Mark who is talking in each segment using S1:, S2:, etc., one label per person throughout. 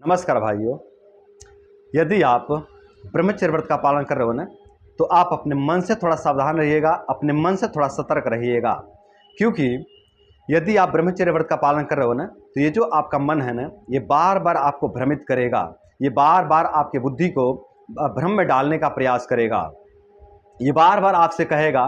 S1: नमस्कार भाइयों। यदि आप ब्रह्मचर्य व्रत का पालन कर रहे हो ना, तो आप अपने मन से थोड़ा सावधान रहिएगा, अपने मन से थोड़ा सतर्क रहिएगा। क्योंकि यदि आप ब्रह्मचर्य व्रत का पालन कर रहे हो ना, तो ये जो आपका मन है ना, ये बार बार आपको भ्रमित करेगा, ये बार बार आपके बुद्धि को भ्रम में डालने का प्रयास करेगा। ये बार बार आपसे कहेगा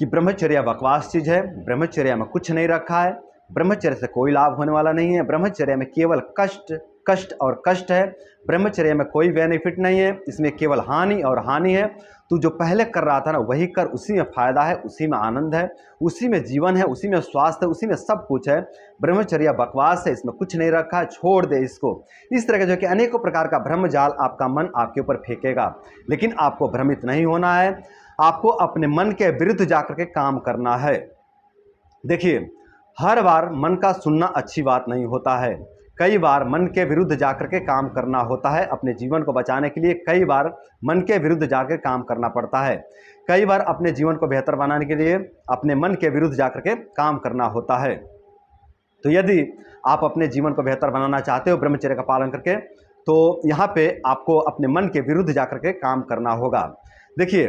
S1: कि ब्रह्मचर्य बकवास चीज़ है, ब्रह्मचर्य में कुछ नहीं रखा है, ब्रह्मचर्य से कोई लाभ होने वाला नहीं है, ब्रह्मचर्य में केवल कष्ट कष्ट और कष्ट है, ब्रह्मचर्य में कोई बेनिफिट नहीं है, इसमें केवल हानि और हानि है। तू जो पहले कर रहा था ना वही कर, उसी में फ़ायदा है, उसी में आनंद है, उसी में जीवन है, उसी में स्वास्थ्य है, उसी में सब कुछ है। ब्रह्मचर्य बकवास है, इसमें कुछ नहीं रखा है, छोड़ दे इसको। इस तरह के जो कि अनेकों प्रकार का भ्रम जाल आपका मन आपके ऊपर फेंकेगा। लेकिन आपको भ्रमित नहीं होना है, आपको अपने मन के विरुद्ध जाकर के काम करना है। देखिए, हर बार मन का सुनना अच्छी बात नहीं होता है, कई बार मन के विरुद्ध जाकर के काम करना होता है। अपने जीवन को बचाने के लिए कई बार मन के विरुद्ध जाकर काम करना पड़ता है, कई बार अपने जीवन को बेहतर बनाने के लिए अपने मन के विरुद्ध जाकर के काम करना होता है। तो यदि आप अपने जीवन को बेहतर बनाना चाहते हो ब्रह्मचर्य का पालन करके, तो यहाँ पे आपको अपने मन के विरुद्ध जाकर के काम करना होगा। देखिए,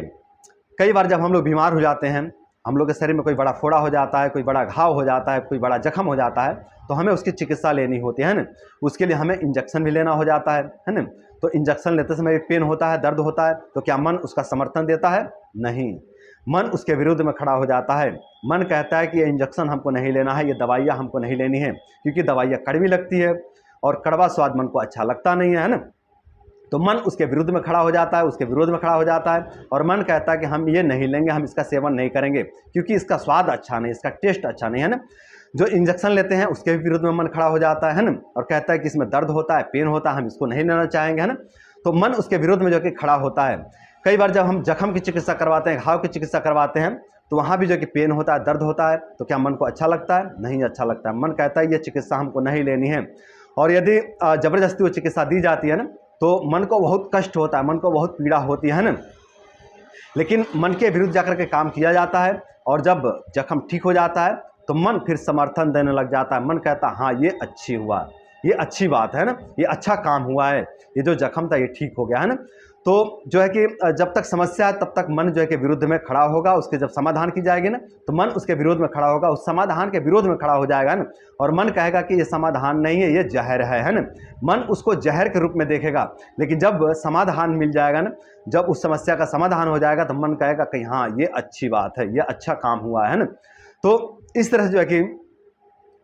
S1: कई बार जब हम लोग बीमार हो जाते हैं, हम लोग के शरीर में कोई बड़ा फोड़ा हो जाता है, कोई बड़ा घाव हो जाता है, कोई बड़ा जख्म हो जाता है, तो हमें उसकी चिकित्सा लेनी होती है ना। उसके लिए हमें इंजेक्शन भी लेना हो जाता है ना। तो इंजेक्शन लेते समय भी पेन होता है, दर्द होता है, तो क्या मन उसका समर्थन देता है? नहीं, मन उसके विरुद्ध में खड़ा हो जाता है। मन कहता है कि ये इंजेक्शन हमको नहीं लेना है, ये दवाइयाँ हमको नहीं लेनी है, क्योंकि दवाइयाँ कड़वी लगती है और कड़वा स्वाद मन को अच्छा लगता नहीं है ना। तो मन उसके विरुद्ध में खड़ा हो जाता है, उसके विरोध में खड़ा हो जाता है, और मन कहता है कि हम ये नहीं लेंगे, हम इसका सेवन नहीं करेंगे, क्योंकि इसका स्वाद अच्छा नहीं, इसका टेस्ट अच्छा नहीं है ना। जो इंजेक्शन लेते हैं उसके भी विरुद्ध में मन खड़ा हो जाता है ना, और कहता है कि इसमें दर्द होता है, पेन होता है, हम इसको नहीं लेना चाहेंगे, है ना। तो मन उसके विरोध में जो कि खड़ा होता है। कई बार जब हम जख्म की चिकित्सा करवाते हैं, घाव की चिकित्सा करवाते हैं, तो वहाँ भी जो कि पेन होता है, दर्द होता है, तो क्या मन को अच्छा लगता है? नहीं अच्छा लगता है। मन कहता है ये चिकित्सा हमको नहीं लेनी है। और यदि ज़बरदस्ती वो चिकित्सा दी जाती है ना, तो मन को बहुत कष्ट होता है, मन को बहुत पीड़ा होती है ना। लेकिन मन के विरुद्ध जाकर के काम किया जाता है, और जब जख्म ठीक हो जाता है तो मन फिर समर्थन देने लग जाता है। मन कहता है हाँ ये अच्छी हुआ, ये अच्छी बात है ना, ये अच्छा काम हुआ है, ये जो जख्म था ये ठीक हो गया है ना। तो जो है कि जब तक समस्या है तब तक मन जो है कि विरुद्ध में खड़ा होगा, उसके जब समाधान की जाएगी ना, तो मन उसके विरोध में खड़ा होगा, उस समाधान के विरोध में खड़ा हो जाएगा ना, और मन कहेगा कि ये समाधान नहीं है, ये जहर है ना। मन उसको जहर के रूप में देखेगा। लेकिन जब समाधान मिल जाएगा ना, जब उस समस्या का समाधान हो जाएगा, तो मन कहेगा कि हाँ ये अच्छी बात है, ये अच्छा काम हुआ है ना। तो इस तरह से जो है कि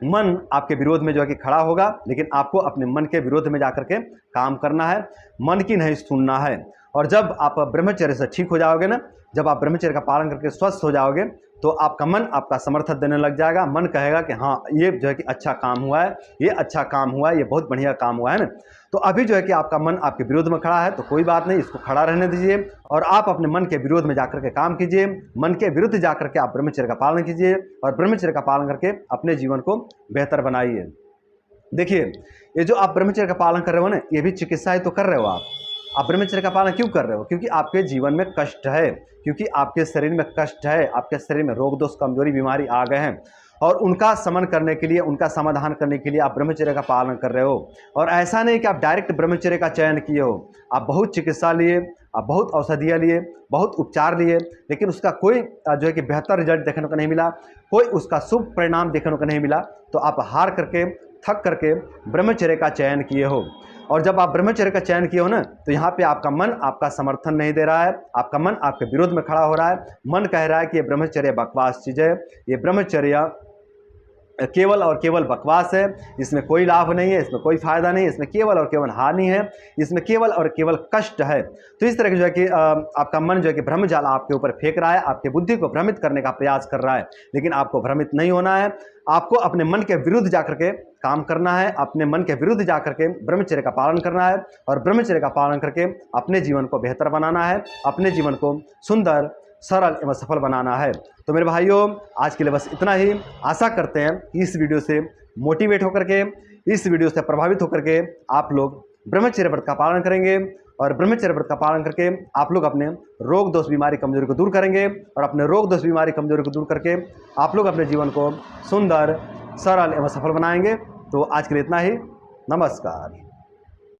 S1: मन आपके विरोध में जो है कि खड़ा होगा, लेकिन आपको अपने मन के विरोध में जाकर के काम करना है, मन की नहीं सुनना है। और जब आप ब्रह्मचर्य से ठीक हो जाओगे ना, जब आप ब्रह्मचर्य का पालन करके स्वस्थ हो जाओगे, तो आपका मन आपका समर्थन देने लग जाएगा। मन कहेगा कि हाँ ये जो है कि अच्छा काम हुआ है, ये अच्छा काम हुआ है, ये बहुत बढ़िया काम हुआ है ना। तो अभी जो है कि आपका मन आपके विरोध में खड़ा है, तो कोई बात नहीं, इसको खड़ा रहने दीजिए, और आप अपने मन के विरोध में जाकर के काम कीजिए। मन के विरुद्ध जाकर के आप ब्रह्मचर्य का पालन कीजिए, और ब्रह्मचर्य का पालन करके अपने जीवन को बेहतर बनाइए। देखिए, ये जो आप ब्रह्मचर्य का पालन कर रहे हो ना, ये भी चिकित्सा ही तो कर रहे हो। आप ब्रह्मचर्य का पालन क्यों कर रहे हो? क्योंकि आपके जीवन में कष्ट है, क्योंकि आपके शरीर में कष्ट है, आपके शरीर में रोग दोष कमजोरी बीमारी आ गए हैं, और उनका शमन करने के लिए, उनका समाधान करने के लिए आप ब्रह्मचर्य का पालन कर रहे हो। और ऐसा नहीं कि आप डायरेक्ट ब्रह्मचर्य का चयन किए हो, आप बहुत चिकित्सा लिए, आप बहुत औषधियाँ लिए, बहुत उपचार लिए, लेकिन उसका कोई जो है कि बेहतर रिजल्ट देखने को नहीं मिला, कोई उसका शुभ परिणाम देखने को नहीं मिला, तो आप हार करके, थक करके ब्रह्मचर्य का चयन किए हो। और जब आप ब्रह्मचर्य का चयन किए हो ना, तो यहाँ पे आपका मन आपका समर्थन नहीं दे रहा है, आपका मन आपके विरोध में खड़ा हो रहा है। मन कह रहा है कि ये ब्रह्मचर्य बकवास चीज़ है, ये ब्रह्मचर्य केवल और केवल बकवास है, इसमें कोई लाभ नहीं है, इसमें कोई फायदा नहीं है, इसमें केवल और केवल हानि है, इसमें केवल और केवल कष्ट है। तो इस तरह की जो है कि आपका मन जो है कि भ्रम जाल आपके ऊपर फेंक रहा है, आपके बुद्धि को भ्रमित करने का प्रयास कर रहा है। लेकिन आपको भ्रमित नहीं होना है, आपको अपने मन के विरुद्ध जाकर के काम करना है, अपने मन के विरुद्ध जाकर के ब्रह्मचर्य का पालन करना है, और ब्रह्मचर्य का पालन करके अपने जीवन को बेहतर बनाना है, अपने जीवन को सुंदर, सरल एवं सफल बनाना है। तो मेरे भाइयों, आज के लिए बस इतना ही। आशा करते हैं कि इस वीडियो से मोटिवेट होकर के, इस वीडियो से प्रभावित होकर के आप लोग ब्रह्मचर्य व्रत का पालन करेंगे, और ब्रह्मचर्य व्रत का पालन करके आप लोग अपने रोग दोष बीमारी कमजोरी को दूर करेंगे, और अपने रोग दोष बीमारी कमजोरी को दूर करके आप लोग अपने जीवन को सुंदर, सरल एवं सफल बनाएंगे। तो आज के लिए इतना ही। नमस्कार।